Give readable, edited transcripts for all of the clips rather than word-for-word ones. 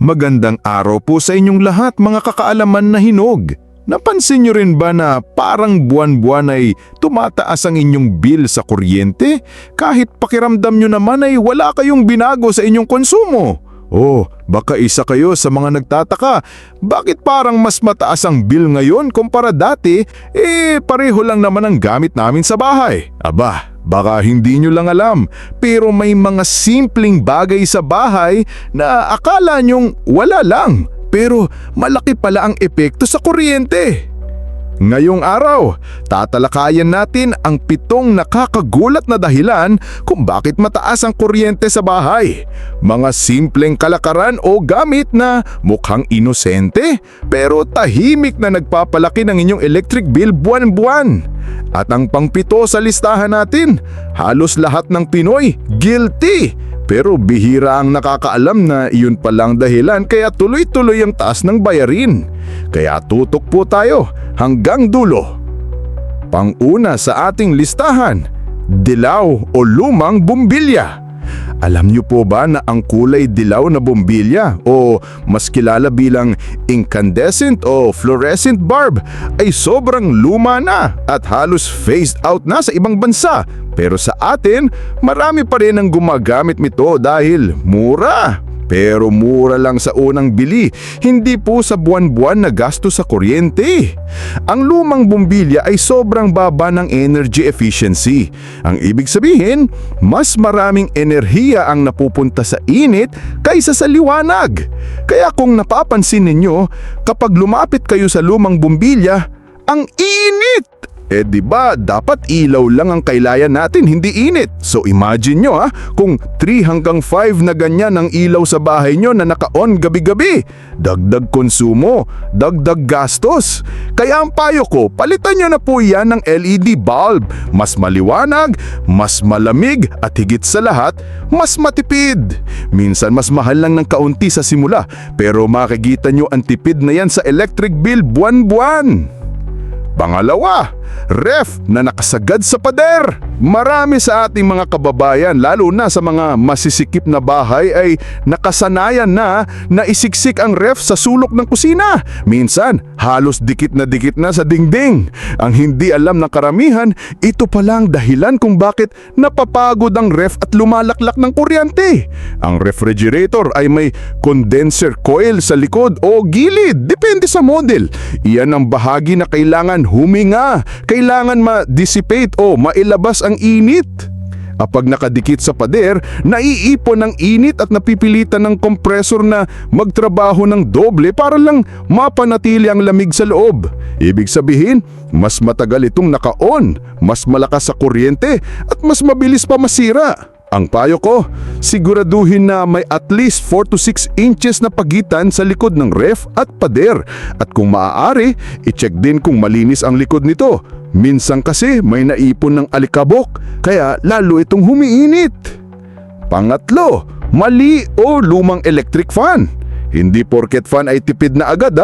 Magandang araw po sa inyong lahat mga kakaalaman na hinog. Napansin niyo rin ba na parang buwan-buwan ay tumataas ang inyong bill sa kuryente kahit pakiramdam niyo naman ay wala kayong binago sa inyong konsumo? Oh, baka isa kayo sa mga nagtataka, bakit parang mas mataas ang bill ngayon kumpara dati, pareho lang naman ang gamit namin sa bahay. Aba, baka hindi nyo lang alam, pero may mga simpleng bagay sa bahay na akala nyong wala lang, pero malaki pala ang epekto sa kuryente. Ngayong araw, tatalakayan natin ang 7 nakakagulat na dahilan kung bakit mataas ang kuryente sa bahay. Mga simpleng kalakaran o gamit na mukhang inosente pero tahimik na nagpapalaki ng inyong electric bill buwan-buwan. At ang pang-7 sa listahan natin, halos lahat ng Pinoy guilty. Pero bihira ang nakakaalam na iyon palang dahilan kaya tuloy-tuloy ang taas ng bayarin. Kaya tutok po tayo hanggang dulo. Pang-una sa ating listahan, dilaw o lumang bombilya. Alam niyo po ba na ang kulay dilaw na bombilya o mas kilala bilang incandescent o fluorescent bulb ay sobrang luma na at halos phased out na sa ibang bansa. Pero sa atin, marami pa rin ang gumagamit nito dahil mura. Pero mura lang sa unang bili, hindi po sa buwan-buwan na gasto sa kuryente. Ang lumang bombilya ay sobrang baba ng energy efficiency. Ang ibig sabihin, mas maraming enerhiya ang napupunta sa init kaysa sa liwanag. Kaya kung napapansin ninyo, kapag lumapit kayo sa lumang bombilya, ang init! Di ba dapat ilaw lang ang kailayan natin, hindi init. So imagine nyo kung 3 hanggang 5 na ganyan ang ilaw sa bahay nyo na naka-on gabi-gabi. Dagdag konsumo, dagdag gastos. Kaya ang payo ko, palitan nyo na po yan ng LED bulb. Mas maliwanag, mas malamig at higit sa lahat, mas matipid. Minsan mas mahal lang ng kaunti sa simula, pero makikita nyo ang tipid na yan sa electric bill buwan-buwan. Pangalawa, ref na nakasagad sa pader. Marami sa ating mga kababayan, lalo na sa mga masisikip na bahay ay nakasanayan na isiksik ang ref sa sulok ng kusina. Minsan, halos dikit na sa dingding. Ang hindi alam ng karamihan, ito palang dahilan kung bakit napapagod ang ref at lumalaklak ng kuryente. Ang refrigerator ay may condenser coil sa likod o gilid, depende sa model. Iyan ang bahagi na kailangan huminga, kailangan ma-dissipate o mailabas ang init. Kapag nakadikit sa pader, naiipon ang init at napipilitan ng kompresor na magtrabaho ng doble para lang mapanatili ang lamig sa loob. Ibig sabihin, mas matagal itong naka-on, mas malakas sa kuryente at mas mabilis pa masira. Ang payo ko, siguraduhin na may at least 4 to 6 inches na pagitan sa likod ng ref at pader. At kung maaari, i-check din kung malinis ang likod nito. Minsan kasi may naipon ng alikabok, kaya lalo itong humiinit. Pangatlo, mali o lumang electric fan. Hindi porket fan ay tipid na agad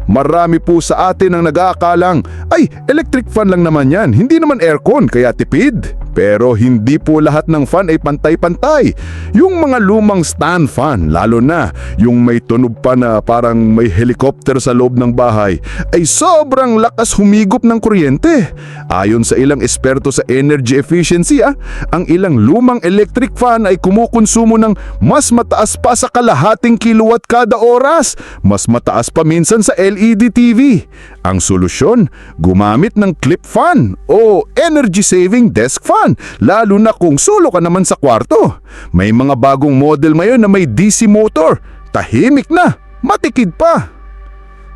Marami po sa atin ang nag-aakalang, ay electric fan lang naman yan, hindi naman aircon kaya tipid. Pero hindi po lahat ng fan ay pantay-pantay. Yung mga lumang stand fan, lalo na yung may tunog pa na parang may helicopter sa loob ng bahay, ay sobrang lakas humigop ng kuryente. Ayon sa ilang eksperto sa energy efficiency, ang ilang lumang electric fan ay kumukonsumo ng mas mataas pa sa kalahating kilowatt kada oras. Mas mataas pa minsan sa LED TV. Ang solusyon, gumamit ng clip fan o energy saving desk fan, lalo na kung solo ka naman sa kwarto. May mga bagong model ngayon na may DC motor. Tahimik na, matikid pa.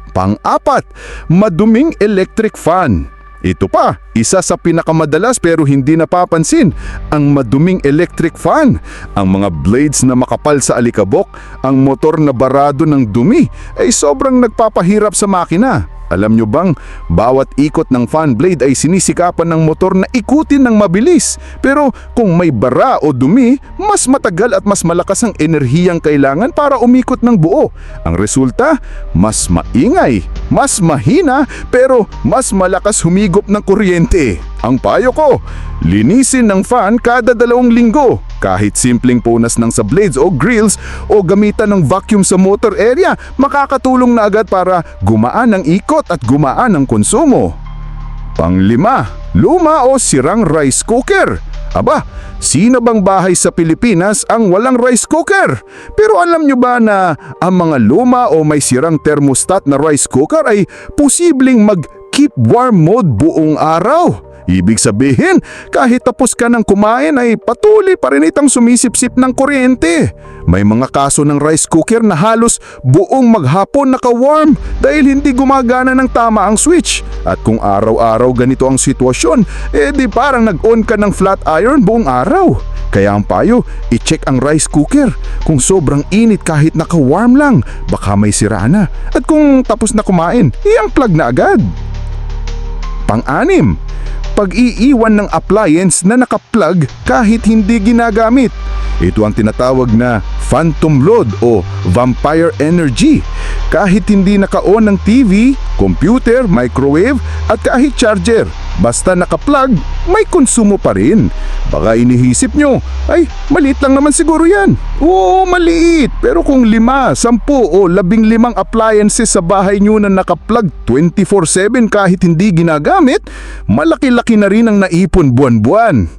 Pang-apat, maduming electric fan. Ito pa, isa sa pinakamadalas pero hindi napapansin, ang maduming electric fan. Ang mga blades na makapal sa alikabok, ang motor na barado ng dumi ay sobrang nagpapahirap sa makina. Alam nyo bang, bawat ikot ng fan blade ay sinisikapan ng motor na ikutin ng mabilis. Pero kung may bara o dumi, mas matagal at mas malakas ang enerhiyang kailangan para umikot ng buo. Ang resulta, mas maingay, mas mahina, pero mas malakas humigop ng kuryente. Ang payo ko, linisin ng fan kada 2 linggo. Kahit simpleng punas ng sa blades o grills o gamitan ng vacuum sa motor area, makakatulong na agad para gumaan ang ikot at gumaan ang konsumo. Panglima, luma o sirang rice cooker. Aba, sino bang bahay sa Pilipinas ang walang rice cooker? Pero alam nyo ba na ang mga luma o may sirang thermostat na rice cooker ay posibleng mag-keep warm mode buong araw? Ibig sabihin, kahit tapos ka ng kumain ay patuloy pa rin itang sumisipsip ng kuryente. May mga kaso ng rice cooker na halos buong maghapon naka-warm dahil hindi gumagana ng tama ang switch. At kung araw-araw ganito ang sitwasyon, di parang nag-on ka ng flat iron buong araw. Kaya ang payo, i-check ang rice cooker. Kung sobrang init kahit naka-warm lang, baka may sira na. At kung tapos na kumain, i-unplug na agad. Pang-anim, pag-iiwan ng appliance na nakaplug kahit hindi ginagamit. Ito ang tinatawag na phantom load o vampire energy. Kahit hindi naka-on ng TV, computer, microwave at kahit charger, basta nakaplug, may konsumo pa rin. Baka inihisip nyo, ay maliit lang naman siguro yan. Oo, maliit. Pero kung 5, 10 o 15 appliances sa bahay nyo na nakaplug 24/7 kahit hindi ginagamit, malaki-laki na rin ang naipon buwan-buwan.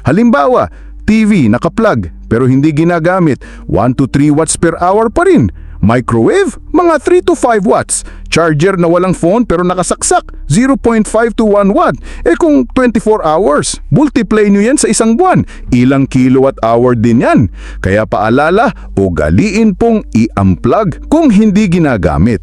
Halimbawa, TV nakaplug pero hindi ginagamit, 1 to 3 watts per hour pa rin. Microwave, mga 3 to 5 watts. Charger na walang phone pero nakasaksak, 0.5 to 1 watt. Kung 24 hours, multiply nyo yan sa isang buwan. Ilang kilowatt hour din yan. Kaya paalala, ugaliin pong i-unplug kung hindi ginagamit.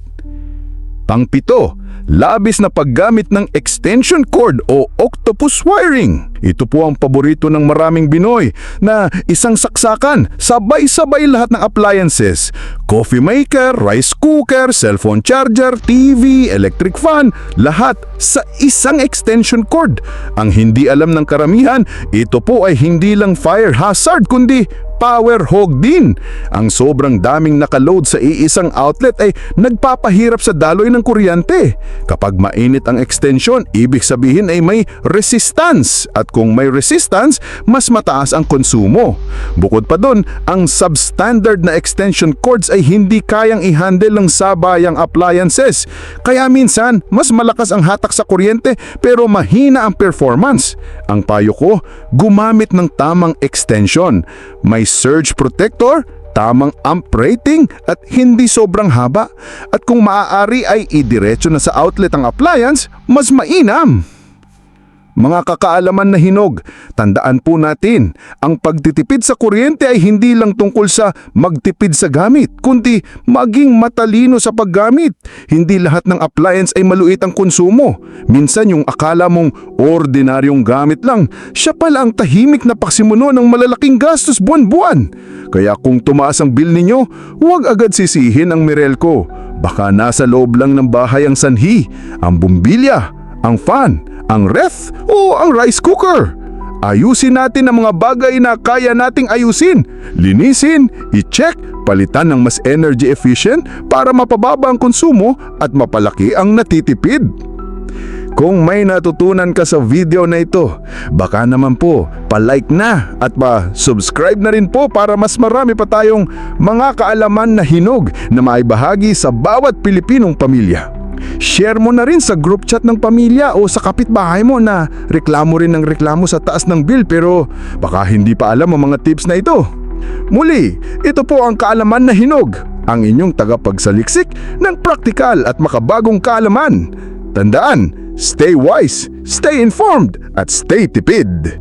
Pang-7, labis na paggamit ng extension cord o octopus wiring. Ito po ang paborito ng maraming Binoy na isang saksakan, sabay-sabay lahat ng appliances. Coffee maker, rice cooker, cellphone charger, TV, electric fan, lahat sa isang extension cord. Ang hindi alam ng karamihan, ito po ay hindi lang fire hazard kundi power hog din. Ang sobrang daming nakaload sa iisang outlet ay nagpapahirap sa daloy ng kuryente. Kapag mainit ang extension, ibig sabihin ay may resistance. At kung may resistance, mas mataas ang konsumo. Bukod pa dun, ang substandard na extension cords ay hindi kayang i-handle ng sabayang appliances. Kaya minsan, mas malakas ang hatak sa kuryente pero mahina ang performance. Ang payo ko, gumamit ng tamang extension. May surge protector, tamang amp rating at hindi sobrang haba. At kung maaari ay idiretso na sa outlet ang appliance, mas mainam. Mga kakaalaman na hinog, tandaan po natin, ang pagtitipid sa kuryente ay hindi lang tungkol sa magtipid sa gamit, kundi maging matalino sa paggamit. Hindi lahat ng appliance ay maluit ang konsumo. Minsan yung akala mong ordinaryong gamit lang, siya pala ang tahimik na paksimuno ng malalaking gastos buwan-buwan. Kaya kung tumaas ang bill ninyo, huwag agad sisihin ang Meralco. Baka nasa loob lang ng bahay ang sanhi, ang bumbilya, ang fan, ang ref o ang rice cooker. Ayusin natin ang mga bagay na kaya nating ayusin. Linisin, i-check, palitan ng mas energy efficient para mapababa ang konsumo at mapalaki ang natitipid. Kung may natutunan ka sa video na ito, baka naman po pa-like na at pa-subscribe na rin po para mas marami pa tayong mga kaalaman na hinog na maibahagi sa bawat Pilipinong pamilya. Share mo na rin sa group chat ng pamilya o sa kapitbahay mo na reklamo rin ng reklamo sa taas ng bill pero baka hindi pa alam ang mga tips na ito. Muli, ito po ang Kaalaman na Hinog, ang inyong tagapagsaliksik ng praktikal at makabagong kaalaman. Tandaan, stay wise, stay informed at stay tipid.